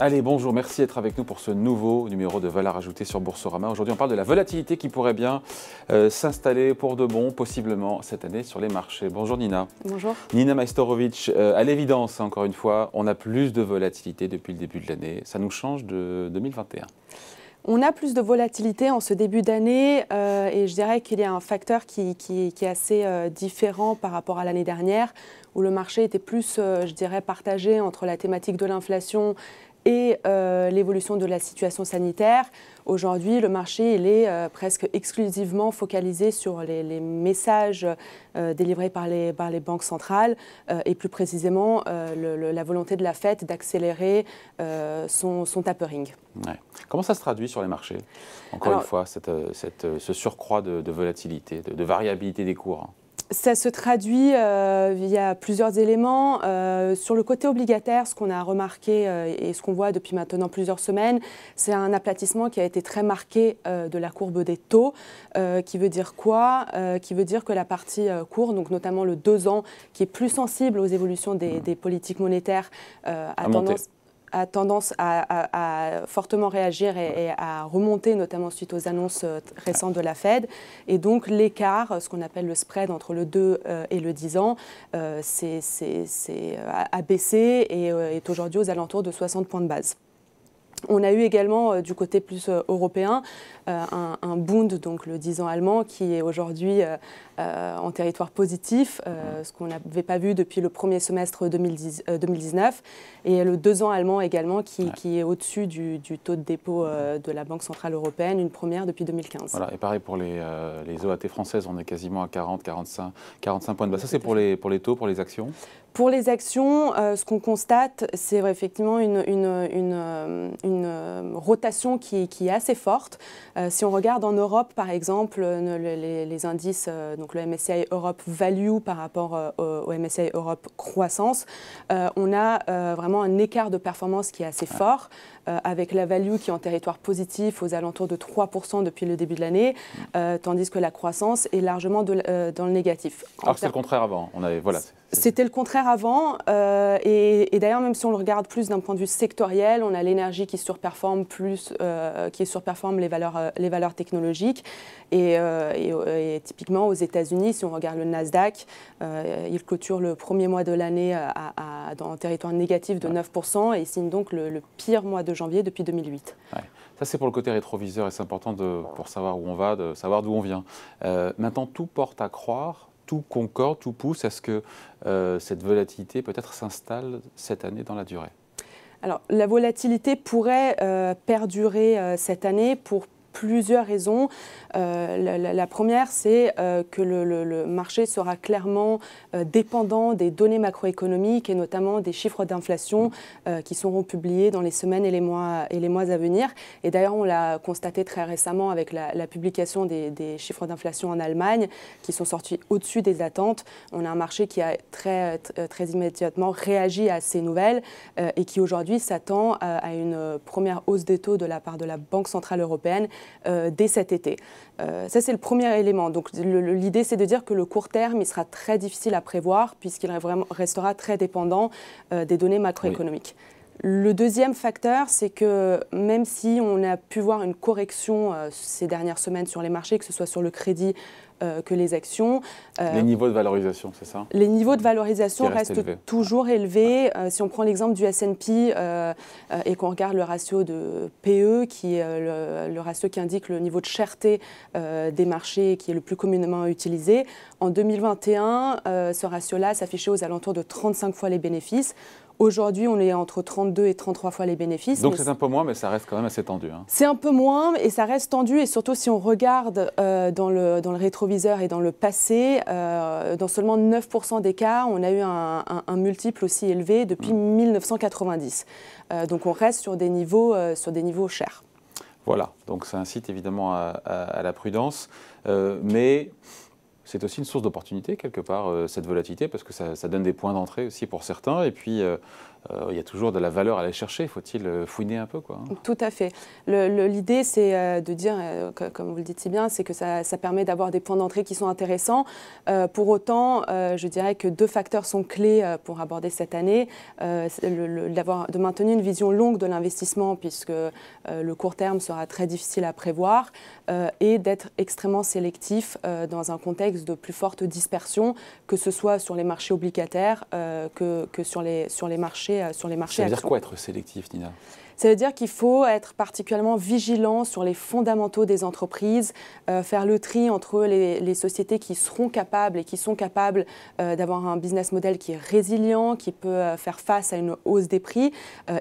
Allez, bonjour, merci d'être avec nous pour ce nouveau numéro de Valeurs ajoutées sur Boursorama. Aujourd'hui, on parle de la volatilité qui pourrait bien s'installer pour de bon, possiblement, cette année sur les marchés. Bonjour Nina. Bonjour. Nina Majstorovic, à l'évidence, encore une fois, on a plus de volatilité depuis le début de l'année. Ça nous change de 2021. On a plus de volatilité en ce début d'année et je dirais qu'il y a un facteur qui est assez différent par rapport à l'année dernière où le marché était plus, je dirais, partagé entre la thématique de l'inflation et l'évolution de la situation sanitaire. Aujourd'hui, le marché il est presque exclusivement focalisé sur les messages délivrés par les banques centrales et plus précisément la volonté de la Fed d'accélérer son tapering. Ouais. Comment ça se traduit sur les marchés? Encore une fois, ce surcroît de volatilité, de variabilité des cours. Ça se traduit via plusieurs éléments. Sur le côté obligataire, ce qu'on a remarqué et ce qu'on voit depuis maintenant plusieurs semaines, c'est un aplatissement qui a été très marqué de la courbe des taux, qui veut dire quoi? Qui veut dire que la partie courte, donc notamment le 2 ans, qui est plus sensible aux évolutions des politiques monétaires, a tendance à fortement réagir et à remonter, notamment suite aux annonces récentes de la Fed. Et donc l'écart, ce qu'on appelle le spread entre le 2 et le 10 ans, a baissé et est aujourd'hui aux alentours de 60 points de base. On a eu également du côté plus européen un Bund, donc le 10 ans allemand, qui est aujourd'hui en territoire positif, ce qu'on n'avait pas vu depuis le premier semestre 2019, et le 2 ans allemand également qui est au-dessus du taux de dépôt de la Banque Centrale Européenne, une première depuis 2015. Voilà, et pareil pour les OAT françaises, on est quasiment à 40, 45 points de base. Ça c'est pour les taux, pour les actions? Pour les actions, ce qu'on constate, c'est effectivement une rotation qui est assez forte. Si on regarde en Europe, par exemple, les indices, donc le MSCI Europe Value par rapport au MSCI Europe Croissance, on a vraiment un écart de performance qui est assez fort, avec la value qui est en territoire positif aux alentours de 3% depuis le début de l'année, tandis que la croissance est largement dans le négatif. Alors que c'est le contraire avant. C'était le contraire avant, et d'ailleurs même si on le regarde plus d'un point de vue sectoriel, on a l'énergie qui surperforme les valeurs technologiques, et typiquement aux États-Unis, si on regarde le Nasdaq, il clôture le premier mois de l'année dans un territoire négatif de 9% et il signe donc le pire mois de janvier depuis 2008. Ouais. Ça c'est pour le côté rétroviseur et c'est important pour savoir où on va, de savoir d'où on vient. Maintenant tout porte à croire, tout concorde, tout pousse à ce que cette volatilité peut-être s'installe cette année dans la durée. Alors, la volatilité pourrait perdurer cette année pour plusieurs raisons. La première, c'est que le marché sera clairement dépendant des données macroéconomiques et notamment des chiffres d'inflation qui seront publiés dans les semaines et les mois à venir. Et d'ailleurs, on l'a constaté très récemment avec la publication des chiffres d'inflation en Allemagne qui sont sortis au-dessus des attentes. On a un marché qui a très immédiatement réagi à ces nouvelles et qui aujourd'hui s'attend à une première hausse des taux de la part de la Banque Centrale Européenne dès cet été. Ça, c'est le premier élément. Donc, l'idée, c'est de dire que le court terme, il sera très difficile à prévoir puisqu'il restera très dépendant des données macroéconomiques. Oui. Le deuxième facteur, c'est que même si on a pu voir une correction ces dernières semaines sur les marchés, que ce soit sur le crédit que les actions. Les niveaux de valorisation, c'est ça? Les niveaux de valorisation restent toujours élevés. Si on prend l'exemple du S&P et qu'on regarde le ratio de PE, qui est le ratio qui indique le niveau de cherté des marchés qui est le plus communément utilisé, en 2021, ce ratio-là s'affichait aux alentours de 35 fois les bénéfices. Aujourd'hui, on est entre 32 et 33 fois les bénéfices. Donc c'est un peu moins, mais ça reste quand même assez tendu. Hein. C'est un peu moins, et ça reste tendu. Et surtout, si on regarde dans le rétroviseur et dans le passé, dans seulement 9% des cas, on a eu un multiple aussi élevé depuis 1990. Donc on reste sur des niveaux chers. Voilà, donc ça incite évidemment à la prudence. Mais c'est aussi une source d'opportunité quelque part, cette volatilité, parce que ça donne des points d'entrée aussi pour certains. Et puis, il y a toujours de la valeur à aller chercher. Faut-il fouiner un peu, quoi, hein. Tout à fait. L'idée, c'est de dire, comme vous le dites si bien, c'est que ça permet d'avoir des points d'entrée qui sont intéressants. Pour autant, je dirais que 2 facteurs sont clés pour aborder cette année. De maintenir une vision longue de l'investissement, puisque le court terme sera très difficile à prévoir, et d'être extrêmement sélectif dans un contexte de plus forte dispersion, que ce soit sur les marchés obligataires que sur les marchés actions. Ça veut dire quoi être sélectif, Nina? Ça veut dire qu'il faut être particulièrement vigilant sur les fondamentaux des entreprises, faire le tri entre les sociétés qui seront capables et qui sont capables d'avoir un business model qui est résilient, qui peut faire face à une hausse des prix.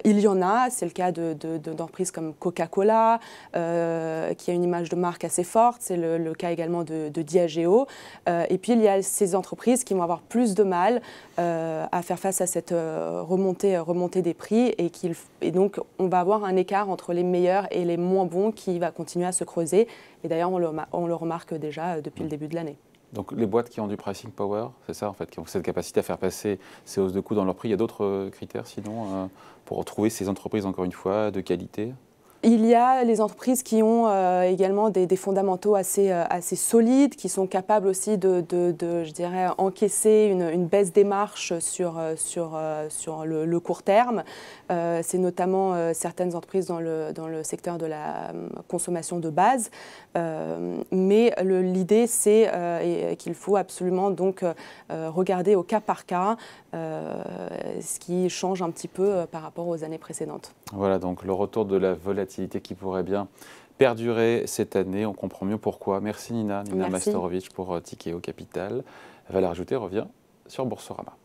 Il y en a, c'est le cas d'entreprises comme Coca-Cola, qui a une image de marque assez forte, c'est le cas également de Diageo. Et puis il y a ces entreprises qui vont avoir plus de mal à faire face à cette remontée des prix et donc on va avoir un écart entre les meilleurs et les moins bons qui va continuer à se creuser. Et d'ailleurs, on le remarque déjà depuis le début de l'année. Donc les boîtes qui ont du pricing power, c'est ça en fait, qui ont cette capacité à faire passer ces hausses de coûts dans leur prix. Il y a d'autres critères sinon pour trouver ces entreprises, encore une fois, de qualité? Il y a les entreprises qui ont également des fondamentaux assez solides, qui sont capables aussi je dirais, encaisser une baisse des marges sur le court terme. C'est notamment certaines entreprises dans le secteur de la consommation de base. Mais l'idée, c'est qu'il faut absolument donc regarder au cas par cas, ce qui change un petit peu par rapport aux années précédentes. Voilà, donc le retour de la volatilité qui pourrait bien perdurer cette année. On comprend mieux pourquoi. Merci Nina Majstorovic pour Tikehau Capital. Valeur ajoutée revient sur Boursorama.